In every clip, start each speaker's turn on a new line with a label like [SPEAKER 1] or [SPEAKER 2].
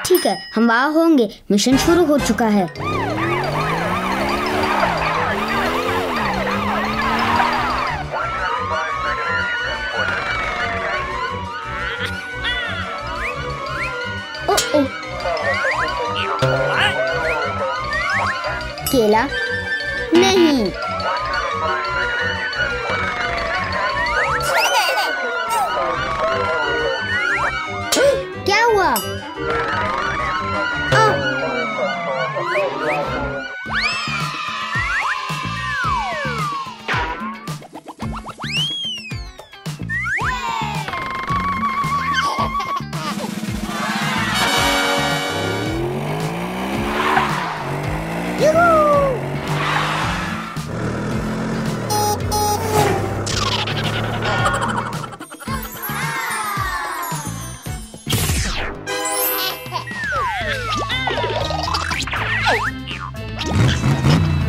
[SPEAKER 1] ठीक है, हम वहाँ होंगे। मिशन शुरू हो चुका है। ओह, केला नहीं। क्या हुआ?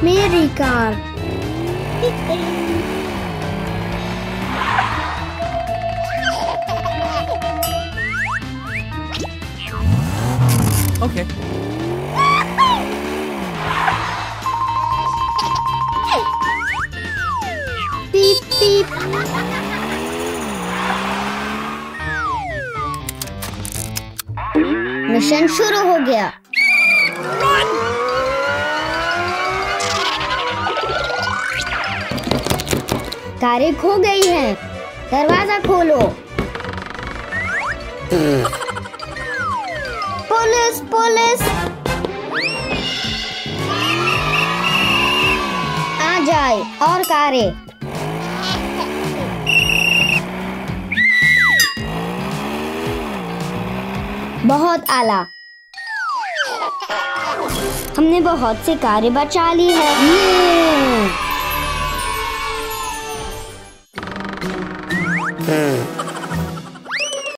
[SPEAKER 1] मेरी कार।
[SPEAKER 2] Okay.
[SPEAKER 1] पीप पीप। मिशन शुरू हो गया। कारें खो गई हैं। दरवाजा खोलो। पुलिस पुलिस, आ जाए और कारें। बहुत आला, हमने बहुत से कारें बचा ली है।